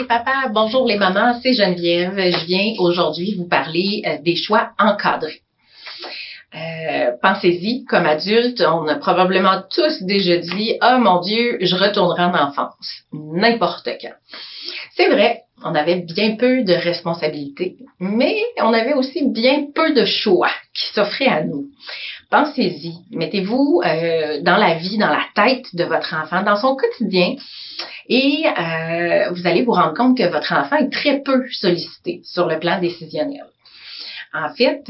les papas, bonjour les mamans, c'est Geneviève. Je viens aujourd'hui vous parler des choix encadrés. Pensez-y, comme adulte, on a probablement tous déjà dit « Ah mon Dieu, je retournerai en enfance », n'importe quand. C'est vrai, on avait bien peu de responsabilités, mais on avait aussi bien peu de choix qui s'offraient à nous. Pensez-y, mettez-vous dans la vie, dans la tête de votre enfant, dans son quotidien, et vous allez vous rendre compte que votre enfant est très peu sollicité sur le plan décisionnel. En fait,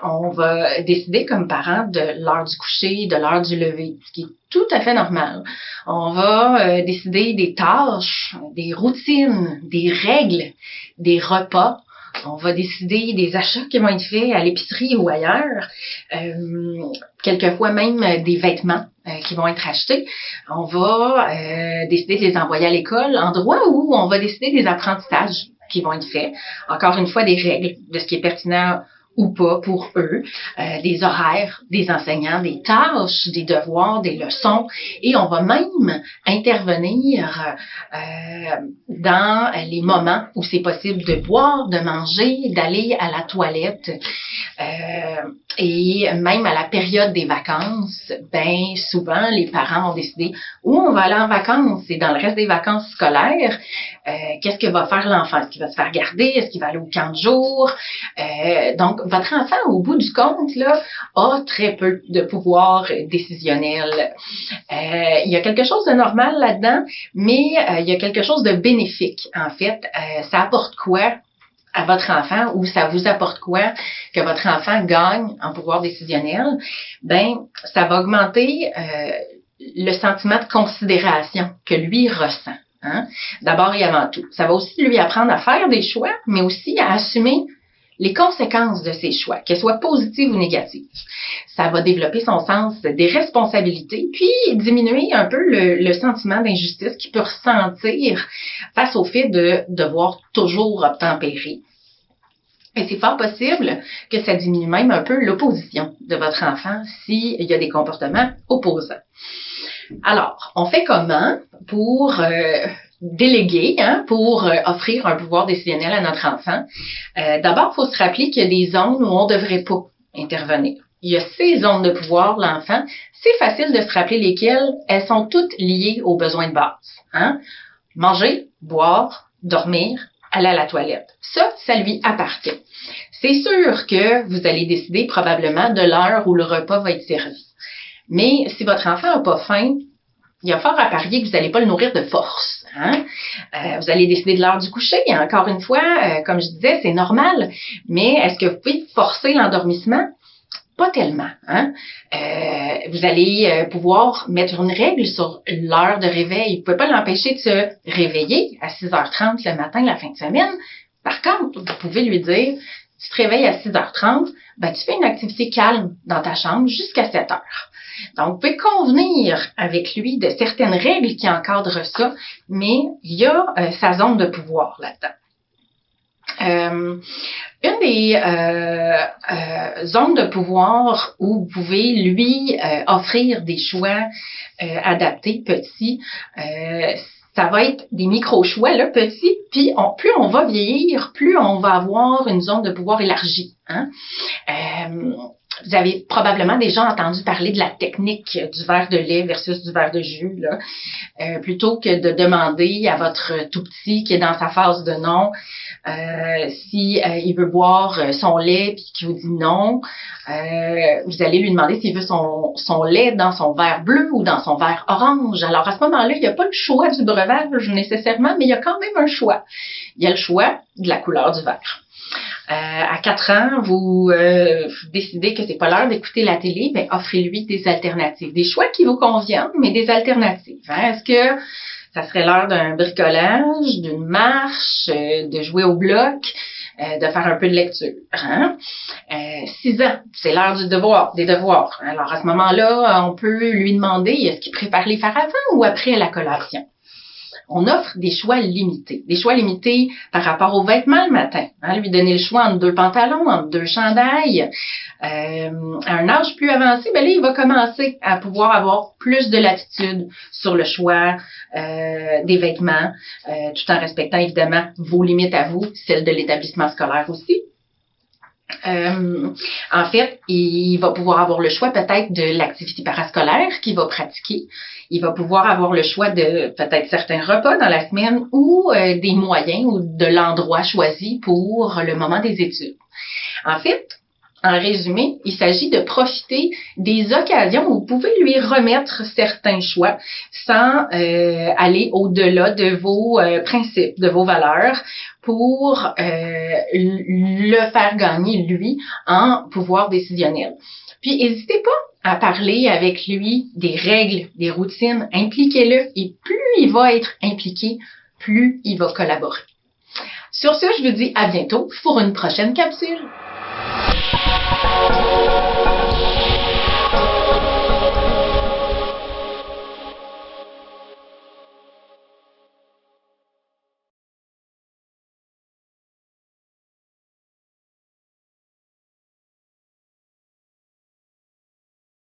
on va décider comme parents de l'heure du coucher, de l'heure du lever, ce qui est tout à fait normal. On va décider des tâches, des routines, des règles, des repas. On va décider des achats qui vont être faits à l'épicerie ou ailleurs. Quelquefois même des vêtements qui vont être achetés. On va décider de les envoyer à l'école, endroit où on va décider des apprentissages qui vont être faits. Encore une fois, des règles de ce qui est pertinent ou pas pour eux, des horaires, des enseignants, des tâches, des devoirs, des leçons. Et on va même intervenir dans les moments où c'est possible de boire, de manger, d'aller à la toilette. Et même à la période des vacances, ben souvent les parents ont décidé où on va aller en vacances. Et dans le reste des vacances scolaires, qu'est-ce que va faire l'enfant? Est-ce qu'il va se faire garder? Est-ce qu'il va aller au camp de jour? Donc, votre enfant, au bout du compte, là, a très peu de pouvoir décisionnel. Il y a quelque chose de normal là-dedans, mais il y a quelque chose de bénéfique, en fait. Ça apporte quoi à votre enfant ou ça vous apporte quoi que votre enfant gagne en pouvoir décisionnel? Ben, ça va augmenter le sentiment de considération que lui ressent. Hein? D'abord et avant tout. Ça va aussi lui apprendre à faire des choix, mais aussi à assumer les conséquences de ses choix, qu'elles soient positives ou négatives. Ça va développer son sens des responsabilités, puis diminuer un peu le sentiment d'injustice qu'il peut ressentir face au fait de devoir toujours obtempérer. Et c'est fort possible que ça diminue même un peu l'opposition de votre enfant s'il y a des comportements opposants. Alors, on fait comment pour déléguer, pour offrir un pouvoir décisionnel à notre enfant? D'abord, il faut se rappeler qu'il y a des zones où on ne devrait pas intervenir. Il y a ces zones de pouvoir, l'enfant. C'est facile de se rappeler lesquelles. Elles sont toutes liées aux besoins de base. Hein? Manger, boire, dormir, aller à la toilette. Ça lui appartient. C'est sûr que vous allez décider probablement de l'heure où le repas va être servi. Mais si votre enfant n'a pas faim, il y a fort à parier que vous n'allez pas le nourrir de force. Hein? Vous allez décider de l'heure du coucher. Et encore une fois, comme je disais, c'est normal. Mais est-ce que vous pouvez forcer l'endormissement? Pas tellement. Hein? Vous allez pouvoir mettre une règle sur l'heure de réveil. Vous ne pouvez pas l'empêcher de se réveiller à 6h30 le matin, la fin de semaine. Par contre, vous pouvez lui dire, tu te réveilles à 6h30, ben, tu fais une activité calme dans ta chambre jusqu'à 7h. Donc, vous pouvez convenir avec lui de certaines règles qui encadrent ça, mais il y a sa zone de pouvoir là-dedans. Une des zones de pouvoir où vous pouvez lui offrir des choix adaptés, petits, ça va être des micro-choix, là, petits, puis plus on va vieillir, plus on va avoir une zone de pouvoir élargie. Hein? Vous avez probablement déjà entendu parler de la technique du verre de lait versus du verre de jus, là. Plutôt que de demander à votre tout petit qui est dans sa phase de non, si il veut boire son lait puis qu'il vous dit non, vous allez lui demander s'il veut son lait dans son verre bleu ou dans son verre orange. Alors à ce moment-là, il n'y a pas le choix du breuvage nécessairement, mais il y a quand même un choix. Il y a le choix de la couleur du verre. À 4 ans, vous décidez que c'est pas l'heure d'écouter la télé, ben offrez-lui des alternatives, des choix qui vous conviennent, mais des alternatives. Hein? Est-ce que ça serait l'heure d'un bricolage, d'une marche, de jouer au bloc, de faire un peu de lecture? Hein? 6 ans, c'est l'heure des devoirs. Alors à ce moment-là, on peut lui demander est-ce qu'il préfère les faire avant ou après la collation? on offre des choix limités. Des choix limités par rapport aux vêtements le matin. Lui donner le choix entre 2 pantalons, entre 2 chandails. À un âge plus avancé, là, il va commencer à pouvoir avoir plus de latitude sur le choix des vêtements, tout en respectant évidemment vos limites à vous, celles de l'établissement scolaire aussi. En fait, il va pouvoir avoir le choix peut-être de l'activité parascolaire qu'il va pratiquer. Il va pouvoir avoir le choix de peut-être certains repas dans la semaine ou des moyens ou de l'endroit choisi pour le moment des études. En fait, en résumé, il s'agit de profiter des occasions où vous pouvez lui remettre certains choix sans aller au-delà de vos principes, de vos valeurs pour le faire gagner, lui, en pouvoir décisionnel. Puis, n'hésitez pas à parler avec lui des règles, des routines, impliquez-le et plus il va être impliqué, plus il va collaborer. Sur ce, je vous dis à bientôt pour une prochaine capsule.